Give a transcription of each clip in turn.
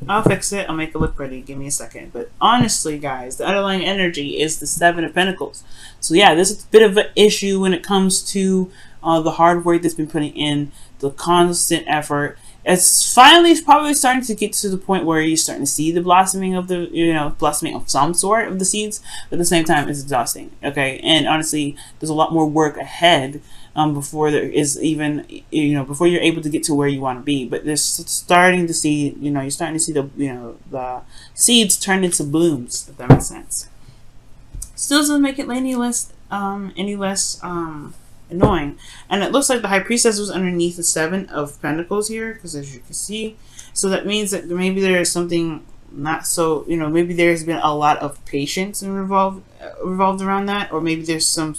I'll fix it. I'll make it look pretty. Give me a second. But honestly, guys, the underlying energy is the Seven of Pentacles. So yeah, this is a bit of an issue when it comes to the hard work that's been putting in, the constant effort. It's finally probably starting to get to the point where you're starting to see the blossoming of the, blossoming of some sort of the seeds. But at the same time, it's exhausting. Okay, and honestly, there's a lot more work ahead before there is even, before you're able to get to where you want to be. But they're starting to see, you're starting to see the seeds turn into blooms, if that makes sense. Still doesn't make it any less annoying. And it looks like the High Priestess was underneath the Seven of Pentacles here, because as you can see, so that means that maybe there is something not so, maybe there's been a lot of patience and revolved around that, or maybe there's some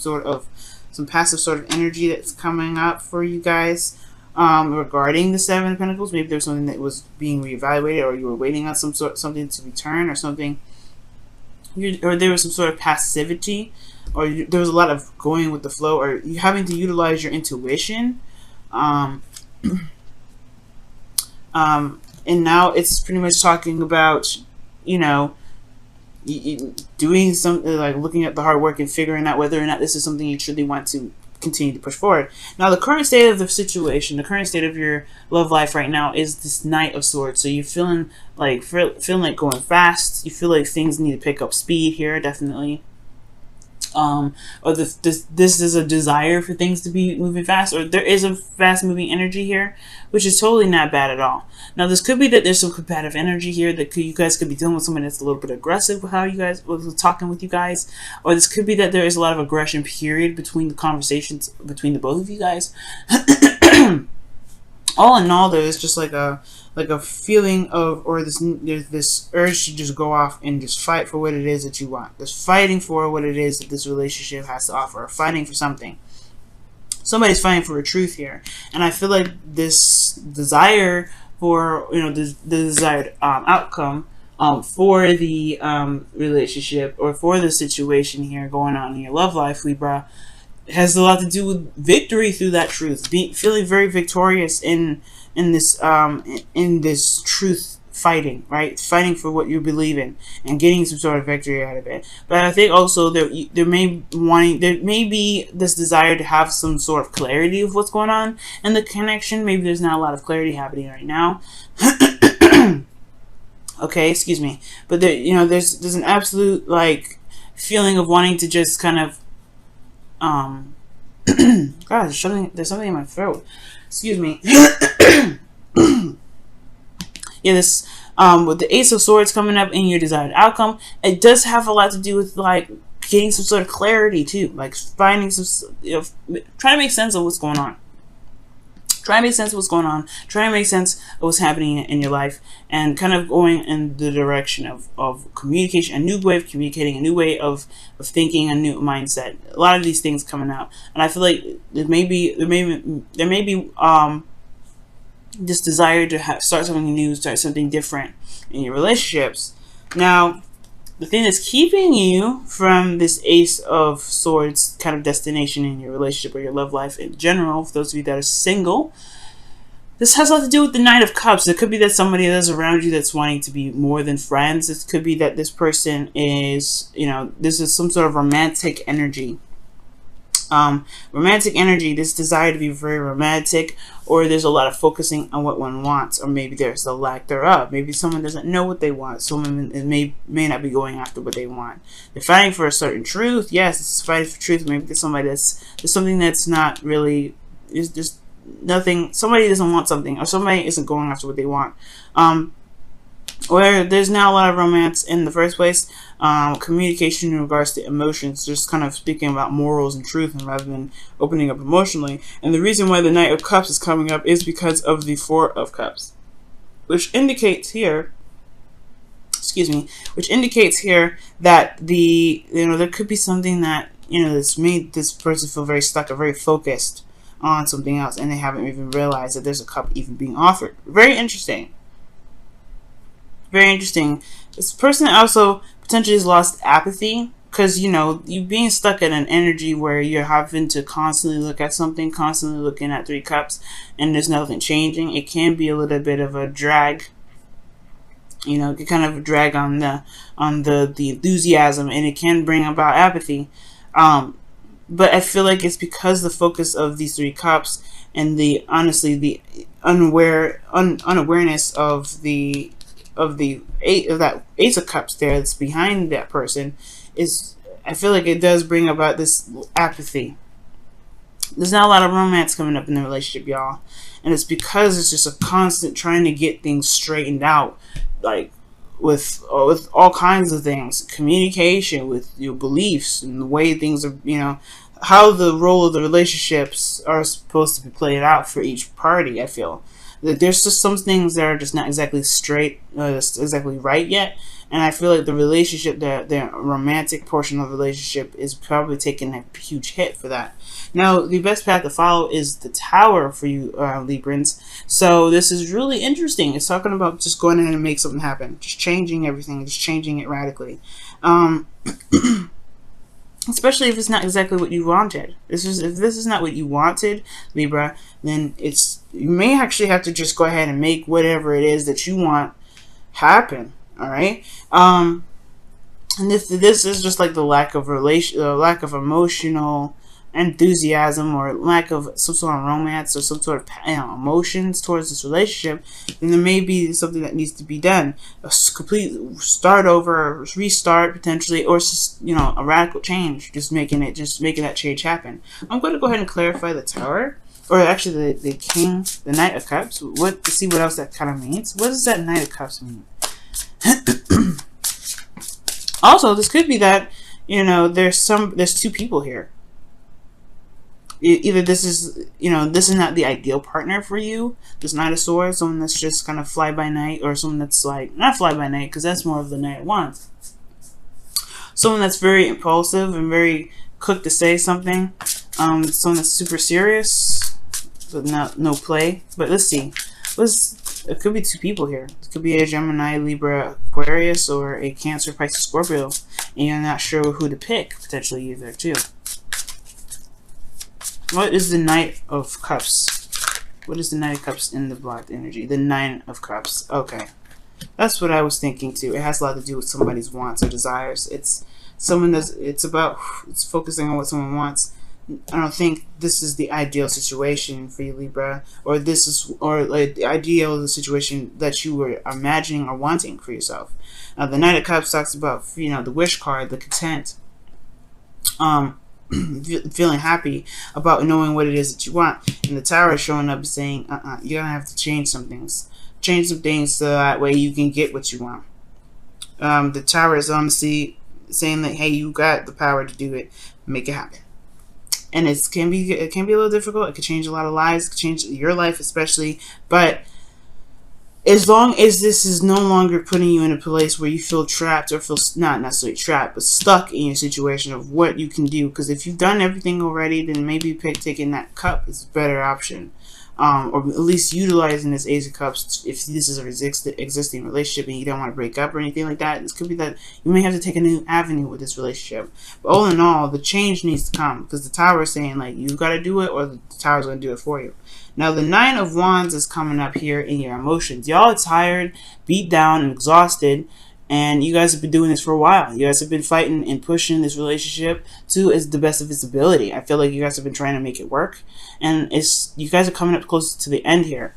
passive sort of energy that's coming up for you guys regarding the Seven of Pentacles. Maybe there's something that was being reevaluated, or you were waiting on something to return, or something, or there was some sort of passivity, or there was a lot of going with the flow, or you having to utilize your intuition. And now it's pretty much talking about, doing something like looking at the hard work and figuring out whether or not this is something you truly want to continue to push forward. Now, the current state of the situation, the current state of your love life right now is this Knight of Swords. So you're feeling like going fast. You feel like things need to pick up speed here, definitely. Or this is a desire for things to be moving fast, or there is a fast moving energy here, which is totally not bad at all. Now, this could be that there's some competitive energy here that you guys could be dealing with someone that's a little bit aggressive with how you guys was talking with you guys, or this could be that there is a lot of aggression period between the conversations between the both of you guys. All in all, there's just like a feeling of, or there's this urge to just go off and just fight for what it is that you want. Just fighting for what it is that this relationship has to offer, or fighting for something. Somebody's fighting for a truth here, and I feel like this desire for, the desired outcome for the relationship, or for the situation here going on in your love life, Libra, has a lot to do with victory through that truth. Feeling very victorious in this truth fighting, right? Fighting for what you believe in and getting some sort of victory out of it. But I think also there may be this desire to have some sort of clarity of what's going on in the connection. Maybe there's not a lot of clarity happening right now. Okay, excuse me. But there's an absolute feeling of wanting to just kind of God, there's something in my throat. Excuse me. Yeah, this with the Ace of Swords coming up in your desired outcome, it does have a lot to do with getting some sort of clarity too, finding some, trying to make sense of what's going on. Try and make sense of what's going on. Try and make sense of what's happening in your life, and kind of going in the direction of communication, a new way of communicating, a new way of thinking, a new mindset. A lot of these things coming out, and I feel like there may be this desire to start something new, start something different in your relationships. Now, the thing that's keeping you from this Ace of Swords kind of destination in your relationship or your love life in general, for those of you that are single, this has a lot to do with the Knight of Cups. It could be that somebody that's around you that's wanting to be more than friends. It could be that this person is, this is some sort of romantic energy. Romantic energy, this desire to be very romantic, or there's a lot of focusing on what one wants, or maybe there's a lack thereof. Maybe someone doesn't know what they want. Someone may not be going after what they want. They're fighting for a certain truth. Yes, it's fighting for truth. Maybe there's something that's not really, is just nothing. Somebody doesn't want something, or somebody isn't going after what they want. Or there's not a lot of romance in the first place. Communication in regards to emotions, just kind of speaking about morals and truth, and rather than opening up emotionally. And the reason why the Knight of Cups is coming up is because of the Four of Cups, which indicates here, that there could be something that that's made this person feel very stuck or very focused on something else, and they haven't even realized that there's a cup even being offered. Very interesting. Very interesting. This person also potentially has lost apathy, because you being stuck in an energy where you're having to constantly look at something, constantly looking at Three Cups, and there's nothing changing. It can be a little bit of a drag You know, it can kind of drag on the enthusiasm, and it can bring about apathy. But I feel like it's because the focus of these three cups and the honestly the unawareness of the ace of cups there that's behind that person is, I feel like it does bring about this apathy. There's not a lot of romance coming up in the relationship, y'all, and it's because it's just a constant trying to get things straightened out, like with all kinds of things, communication, with your beliefs and the way things are, you know, how the role of the relationships are supposed to be played out for each party. I feel that there's just some things that are just not exactly straight, exactly right yet, and I feel like the relationship, the romantic portion of the relationship, is probably taking a huge hit for that. Now, the best path to follow is the Tower for you, Librans. So this is really interesting. It's talking about just going in and make something happen, just changing everything, just changing it radically. Especially if it's not exactly what you wanted. If this is not what you wanted, Libra, then you may actually have to just go ahead and make whatever it is that you want happen. All right. And this is just like the lack of emotional enthusiasm, or lack of some sort of romance or some sort of, you know, emotions towards this relationship, then there may be something that needs to be done, a complete start over, restart potentially, or just, you know, a radical change, just making that change happen. I'm going to go ahead and clarify the Tower, or actually the King, the Knight of Cups. To see what else that kind of means. What does that Knight of Cups mean? Also, this could be that, you know, there's two people here. Either this is, you know, this is not the ideal partner for you, this Knight of Swords, someone that's just kind of fly by night, or someone that's like, not fly by night, because that's more of the Knight of Wands. Someone that's very impulsive and very quick to say something. Someone that's super serious, but no play. But let's see. It could be two people here. It could be a Gemini, Libra, Aquarius, or a Cancer, Pisces, Scorpio, and you're not sure who to pick, potentially either too. What is the Knight of Cups? What is the Knight of Cups in the blocked energy? The Nine of Cups. Okay. That's what I was thinking too. It has a lot to do with somebody's wants or desires. It's focusing on what someone wants. I don't think this is the ideal situation for you, Libra, or like the ideal situation that you were imagining or wanting for yourself. The Knight of Cups talks about, you know, the wish card, the content. Feeling happy about knowing what it is that you want, and the Tower is showing up saying, you're gonna have to change some things so that way you can get what you want. The Tower is honestly saying that, hey, you got the power to do it, make it happen. And it can be a little difficult. It could change a lot of lives, it could change your life especially, but as long as this is no longer putting you in a place where you feel trapped, or feel not necessarily trapped, but stuck in your situation of what you can do. Because if you've done everything already, then maybe taking that cup is a better option. Or at least utilizing this Ace of Cups if this is a existing relationship and you don't want to break up or anything like that. This could be that you may have to take a new avenue with this relationship. But all in all, the change needs to come, because the Tower is saying, like, you got to do it, or the Tower's going to do it for you. Now, the Nine of Wands is coming up here in your emotions. Y'all are tired, beat down, and exhausted, and you guys have been doing this for a while. You guys have been fighting and pushing this relationship to the best of its ability. I feel like you guys have been trying to make it work, and you guys are coming up close to the end here.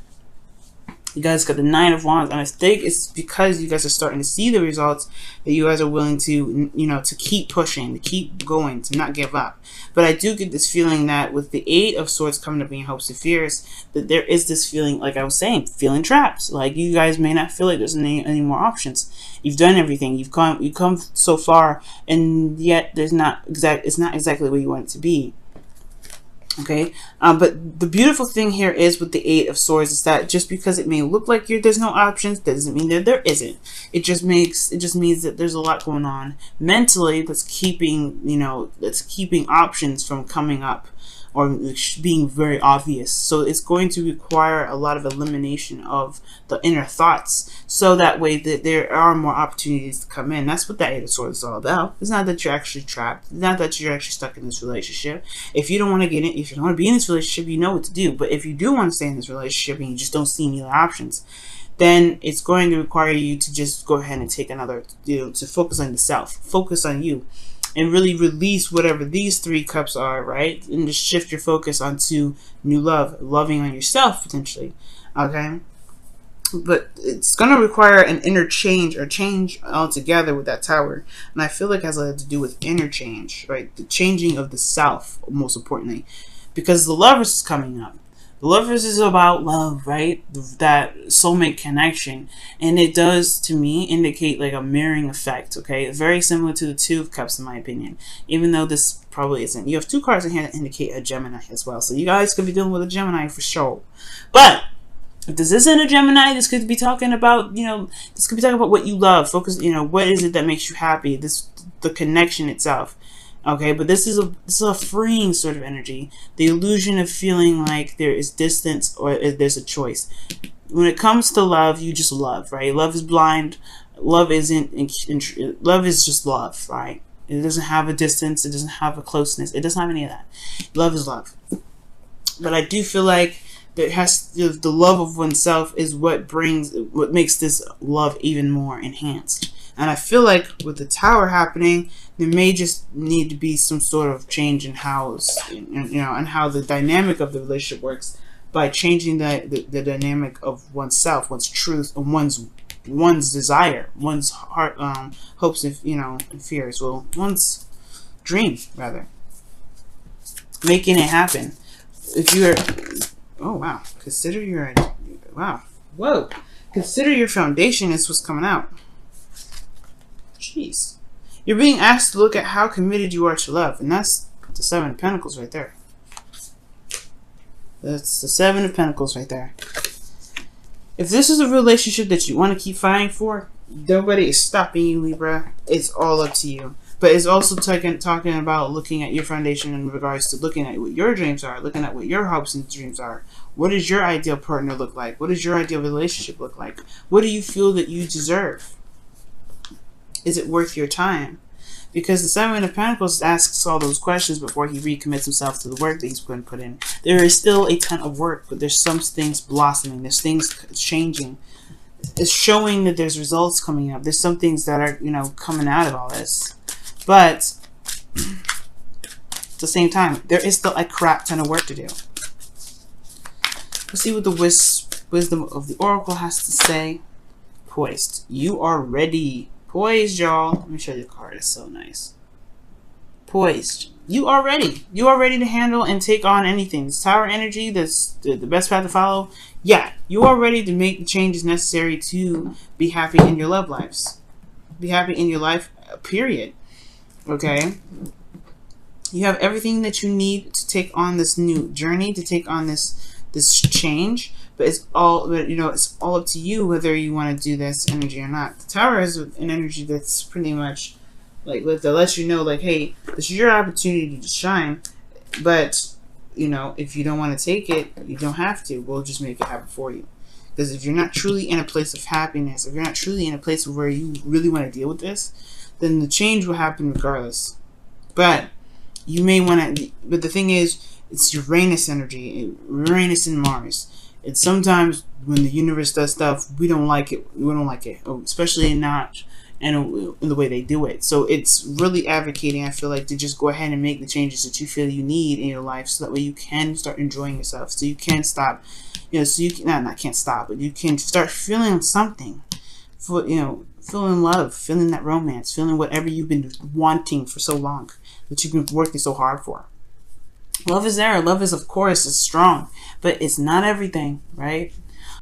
You guys got the Nine of Wands, and I think it's because you guys are starting to see the results that you guys are willing to, you know, to keep pushing, to keep going, to not give up. But I do get this feeling that with the Eight of Swords coming up in your hopes and fears, that there is this feeling, like I was saying, feeling trapped. Like you guys may not feel like there's any more options. You've done everything. You've come so far, and yet it's not exactly where you want it to be. Okay, but the beautiful thing here is with the Eight of Swords is that just because it may look like there's no options, doesn't mean that there isn't. It just means that there's a lot going on mentally that's keeping options from coming up or being very obvious. So it's going to require a lot of elimination of the inner thoughts, so that way that there are more opportunities to come in. That's what that Eight of Swords is all about. It's not that you're actually trapped. It's not that you're actually stuck in this relationship. If you don't want to get in, if you don't want to be in this relationship, you know what to do. But if you do want to stay in this relationship and you just don't see any other options, then it's going to require you to just go ahead and take another, to focus on the self, focus on you, and really release whatever these 3 cups are, right? And just shift your focus onto new love, loving on yourself potentially, okay? But it's going to require an interchange or change altogether with that Tower. And I feel like it has a lot to do with interchange, right? The changing of the self, most importantly, because the Lovers is coming up. The Lovers is about love, right? That soulmate connection. And it does, to me, indicate like a mirroring effect, okay? Very similar to the 2 of Cups, in my opinion. Even though this probably isn't. You have 2 cards in here that indicate a Gemini as well. So you guys could be dealing with a Gemini for sure. But if this isn't a Gemini, this could be talking about, this could be talking about what you love. Focus, what is it that makes you happy? The connection itself. Okay, but this is a freeing sort of energy. The illusion of feeling like there is distance or there's a choice. When it comes to love, you just love, right? Love is blind. Love isn't. Love is just love, right? It doesn't have a distance. It doesn't have a closeness. It doesn't have any of that. Love is love. But I do feel like there has the love of oneself is what makes this love even more enhanced. And I feel like with the Tower happening, there may just need to be some sort of change in how, and how the dynamic of the relationship works by changing the dynamic of oneself, one's truth, and one's desire, one's heart, hopes, and fears. Well, one's dream, rather. Making it happen. If you're, oh wow, consider your, wow, whoa, consider your foundation is what's coming out. Jeez. You're being asked to look at how committed you are to love. And that's the 7 of Pentacles right there. That's the 7 of Pentacles right there. If this is a relationship that you want to keep fighting for, nobody is stopping you, Libra. It's all up to you. But it's also talking about looking at your foundation in regards to looking at what your dreams are, looking at what your hopes and dreams are. What does your ideal partner look like? What does your ideal relationship look like? What do you feel that you deserve? Is it worth your time? Because the 7 of Pentacles asks all those questions before he recommits himself to the work that he's going to put in. There is still a ton of work, but there's some things blossoming. There's things changing. It's showing that there's results coming up. There's some things that are, coming out of all this. But at the same time, there is still a crap ton of work to do. Let's see what the wisdom of the Oracle has to say. Poised. You are ready. Poised, y'all. Let me show you the card. It's so nice. Poised. You are ready. You are ready to handle and take on anything. This Tower energy, that's the best path to follow. Yeah, you are ready to make the changes necessary to be happy in your love lives. Be happy in your life, period. Okay? You have everything that you need to take on this new journey, to take on this change. But it's all, it's all up to you whether you want to do this energy or not. The Tower is an energy that's pretty much like that lets you know, like, hey, this is your opportunity to shine. But if you don't want to take it, you don't have to. We'll just make it happen for you. Because if you're not truly in a place of happiness, if you're not truly in a place where you really want to deal with this, then the change will happen regardless. But you may want to. But the thing is, it's Uranus energy, Uranus and Mars. And sometimes when the universe does stuff, we don't like it. We don't like it, especially not in the way they do it. So it's really advocating, I feel like, to just go ahead and make the changes that you feel you need in your life, so that way you can start enjoying yourself. So you can stop, so you can not can't stop, but you can start feeling something, for feeling love, feeling that romance, feeling whatever you've been wanting for so long, that you've been working so hard for. Love is there. Love is, of course, is strong, but it's not everything, right?